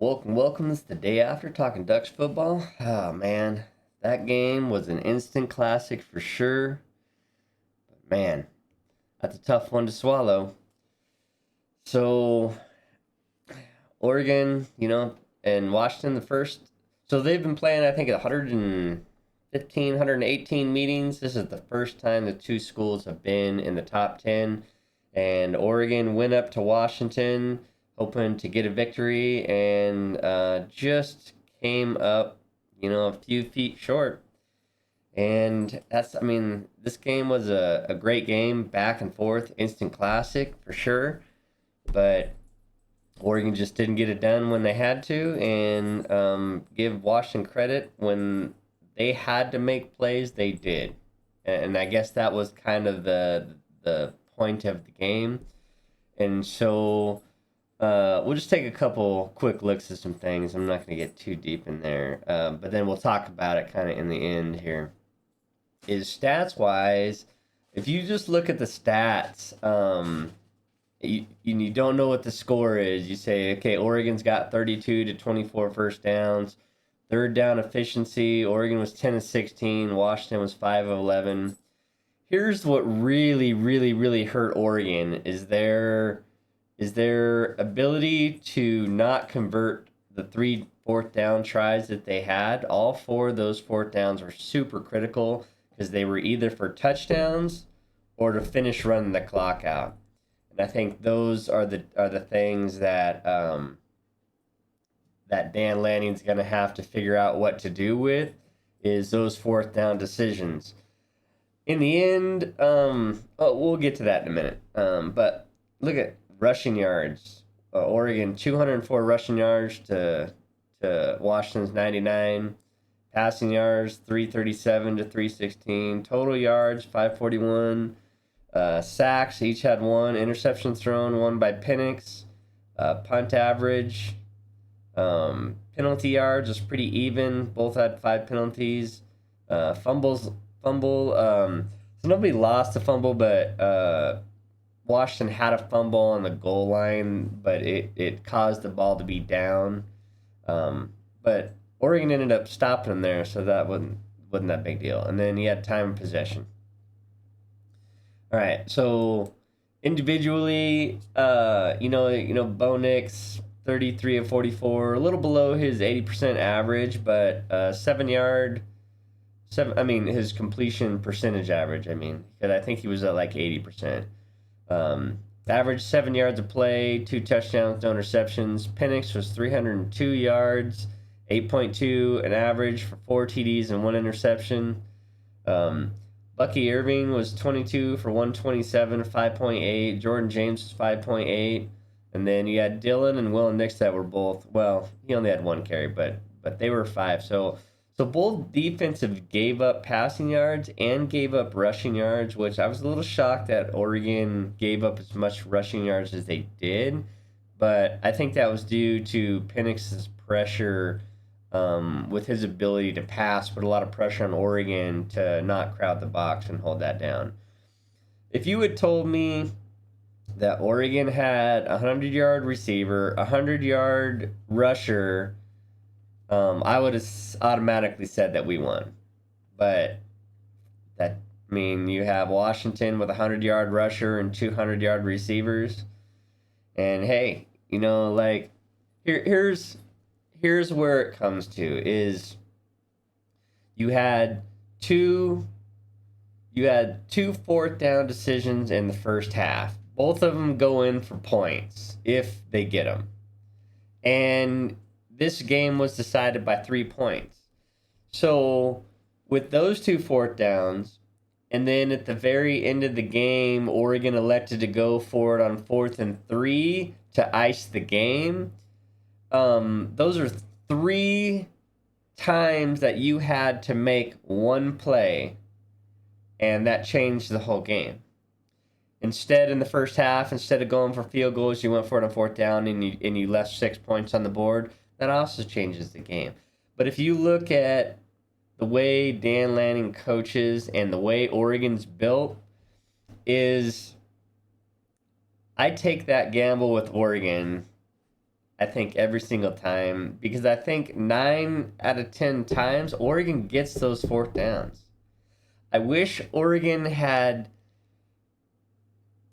Welcome. This is the day after talking Ducks football. Oh man, that game was an instant classic for sure. But man, that's a tough one to swallow. So Oregon, and Washington the first. So they've been playing, I think, 115, 118 meetings. This is the first time the two schools have been in the top 10. And Oregon went up to Washington hoping to get a victory and just came up, a few feet short. And this game was a great game, back and forth, instant classic for sure. But Oregon just didn't get it done when they had to, and give Washington credit when they had to make plays, they did. And I guess that was kind of the point of the game. And so we'll just take a couple quick looks at some things. I'm not going to get too deep in there, but then we'll talk about it kind of in the end here. Is stats wise, if you just look at the stats, you don't know what the score is. You say, okay, Oregon's got 32 to 24 first downs. Third down efficiency, Oregon was 10 of 16. Washington was 5 of 11. Here's what really, really, really hurt Oregon is their ability to not convert the 3 fourth down tries that they had. All 4 of those fourth downs were super critical because they were either for touchdowns or to finish running the clock out. And I think those are the things that that Dan Lanning's going to have to figure out what to do with is those fourth down decisions. In the end, we'll get to that in a minute. But look at rushing yards. Oregon 204 rushing yards to Washington's 99. Passing yards 337 to 316. Total yards 541. Sacks each had 1. Interception thrown 1 by Penix. Punt average. Penalty yards was pretty even. Both had 5 penalties. Fumble. So nobody lost a fumble, but Washington had a fumble on the goal line, but it caused the ball to be down. But Oregon ended up stopping them there, so that wasn't that big deal. And then he had time of possession. All right, so individually, Bo Nix 33 of 44, a little below his 80% average, but 7 his completion percentage average. Because I think he was at like 80%. Average 7 yards of play, 2 touchdowns, no interceptions. Penix was 302 yards, 8.2 an average for 4 TDs and 1 interception. Bucky Irving was 22 for 127, 5.8. Jordan James was 5.8. And then you had Dylan and Will Nix that were both, well, he only had 1 carry, but they were 5. So both defensive gave up passing yards and gave up rushing yards, which I was a little shocked that Oregon gave up as much rushing yards as they did. But I think that was due to Penix's pressure with his ability to pass, put a lot of pressure on Oregon to not crowd the box and hold that down. If you had told me that Oregon had a 100-yard receiver, a 100-yard rusher, I would have automatically said that we won. But you have Washington with a 100-yard rusher and 200-yard receivers. And hey, here's where it comes to is you had two fourth down decisions in the first half. Both of them go in for points if they get them. And this game was decided by 3 points. So with those 2 fourth downs, and then at the very end of the game, Oregon elected to go for it on 4th and 3 to ice the game. Those are 3 times that you had to make 1 play, and that changed the whole game. Instead, in the first half, instead of going for field goals, you went for it on 4th down and you left 6 points on the board. That also changes the game. But if you look at the way Dan Lanning coaches and the way Oregon's built, is I take that gamble with Oregon I think every single time, because I think 9 out of 10 times Oregon gets those fourth downs. I wish Oregon had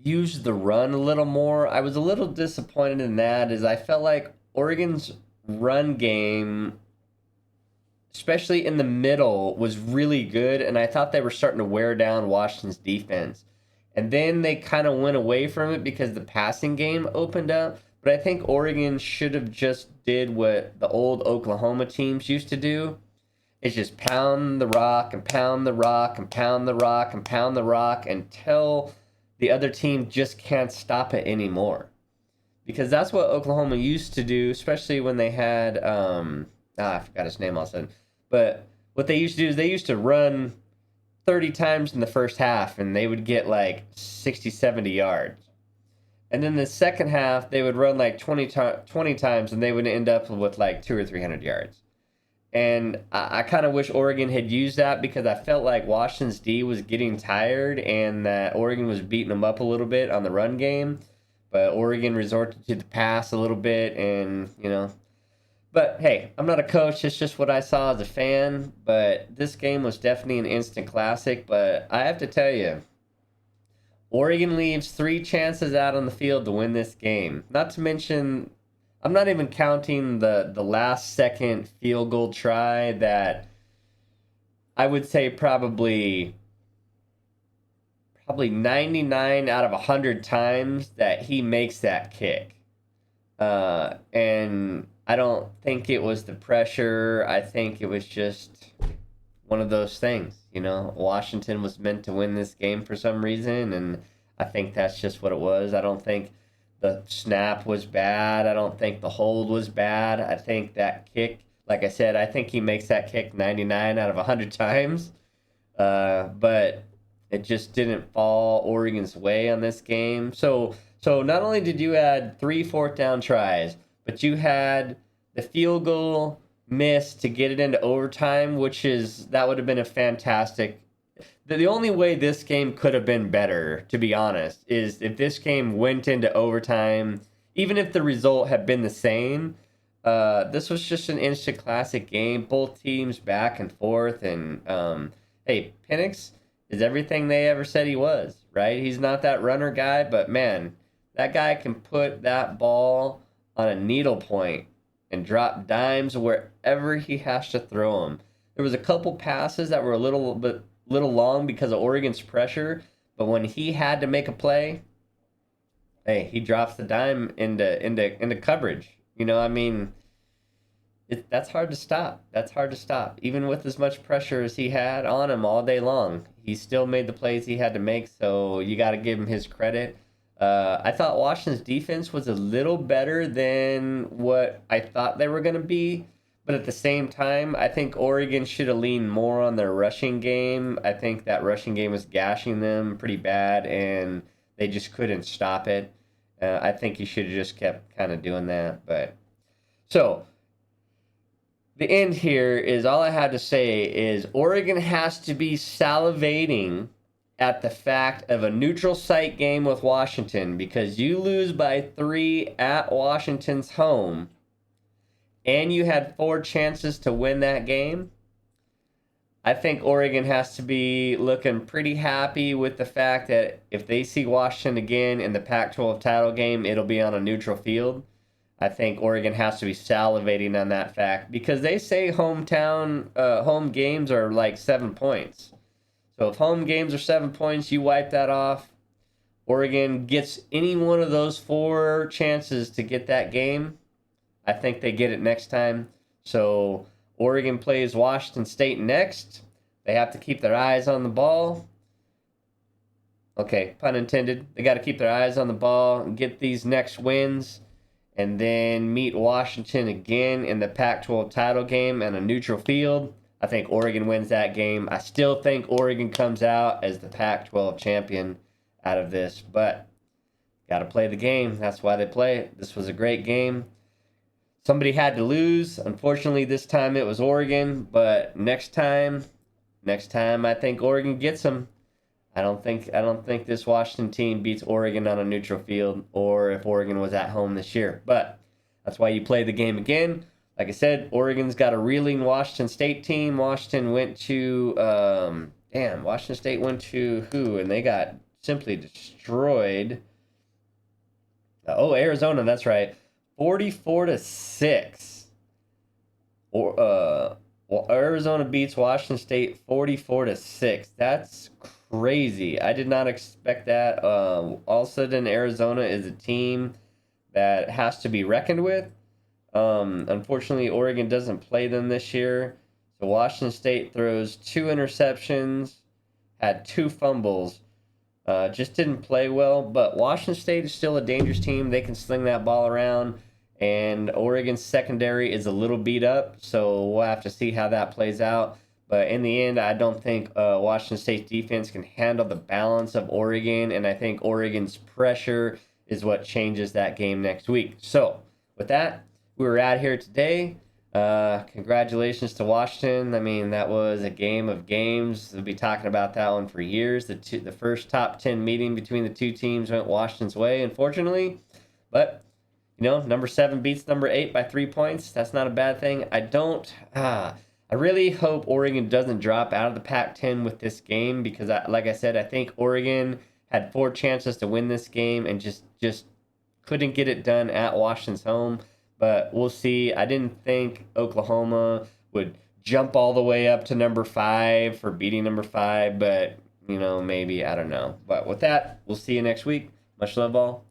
used the run a little more. I was a little disappointed in that, as I felt like Oregon's run game, especially in the middle, was really good, and I thought they were starting to wear down Washington's defense. And then they kind of went away from it because the passing game opened up. But I think Oregon should have just did what the old Oklahoma teams used to do. It's just pound the rock and pound the rock and pound the rock and pound the rock until the other team just can't stop it anymore. Because that's what Oklahoma used to do, especially when they had I forgot his name all of a sudden. But what they used to do is they used to run 30 times in the first half, and they would get like 60, 70 yards. And then the second half, they would run like 20 times, and they would end up with like 200 or 300 yards. And I kind of wish Oregon had used that, because I felt like Washington's D was getting tired and that Oregon was beating them up a little bit on the run game. But Oregon resorted to the pass a little bit, and, But, hey, I'm not a coach. It's just what I saw as a fan. But this game was definitely an instant classic. But I have to tell you, Oregon leaves 3 chances out on the field to win this game. Not to mention, I'm not even counting the last second field goal try that I would say probably 99 out of 100 times that he makes that kick. And I don't think it was the pressure. I think it was just one of those things. Washington was meant to win this game for some reason, and I think that's just what it was. I don't think the snap was bad. I don't think the hold was bad. I think that kick, like I said, I think he makes that kick 99 out of 100 times. But it just didn't fall Oregon's way on this game. So not only did you add 3 fourth down tries, but you had the field goal miss to get it into overtime, that would have been a fantastic. The only way this game could have been better, to be honest, is if this game went into overtime, even if the result had been the same. This was just an instant classic game. Both teams back and forth, and hey, Penix is everything they ever said he was, right? He's not that runner guy, but man, that guy can put that ball on a needle point and drop dimes wherever he has to throw them. There was a couple passes that were a little long because of Oregon's pressure, but when he had to make a play, hey, he drops the dime into coverage. That's hard to stop. That's hard to stop. Even with as much pressure as he had on him all day long, he still made the plays he had to make, so you got to give him his credit. I thought Washington's defense was a little better than what I thought they were going to be, but at the same time, I think Oregon should have leaned more on their rushing game. I think that rushing game was gashing them pretty bad, and they just couldn't stop it. I think you should have just kept kind of doing that. But so the end here is, all I had to say is Oregon has to be salivating at the fact of a neutral site game with Washington, because you lose by 3 at Washington's home and you had 4 chances to win that game. I think Oregon has to be looking pretty happy with the fact that if they see Washington again in the Pac-12 title game, it'll be on a neutral field. I think Oregon has to be salivating on that fact, because they say home games are like 7 points. So if home games are 7 points, you wipe that off. Oregon gets any one of those 4 chances to get that game. I think they get it next time. So Oregon plays Washington State next. They have to keep their eyes on the ball. Okay, pun intended. They got to keep their eyes on the ball and get these next wins, and then meet Washington again in the Pac-12 title game on a neutral field. I think Oregon wins that game. I still think Oregon comes out as the Pac-12 champion out of this, but got to play the game. That's why they play it. This was a great game. Somebody had to lose. Unfortunately, this time it was Oregon, but next time I think Oregon gets them. I don't think this Washington team beats Oregon on a neutral field, or if Oregon was at home this year. But That's why you play the game again. Like I said, Oregon's got a reeling Washington State team. Washington State went to who? And they got simply destroyed. Arizona, that's right. 44-6. Arizona beats Washington State 44-6. That's crazy. I did not expect that. All of a sudden, Arizona is a team that has to be reckoned with. Unfortunately, Oregon doesn't play them this year. So Washington State throws 2 interceptions, had 2 fumbles. Just didn't play well, but Washington State is still a dangerous team. They can sling that ball around, and Oregon's secondary is a little beat up, so we'll have to see how that plays out. But in the end, I don't think Washington State's defense can handle the balance of Oregon, and I think Oregon's pressure is what changes that game next week. So, with that, we were out here today. Congratulations to Washington. I mean, that was a game of games. We'll be talking about that one for years. The first top 10 meeting between the two teams went Washington's way, unfortunately. But, number 7 beats number 8 by 3 points. That's not a bad thing. I really hope Oregon doesn't drop out of the Pac-10 with this game because, like I said, I think Oregon had 4 chances to win this game and just couldn't get it done at Washington's home. But we'll see. I didn't think Oklahoma would jump all the way up to number 5 for beating number 5, but, maybe, I don't know. But with that, we'll see you next week. Much love, all.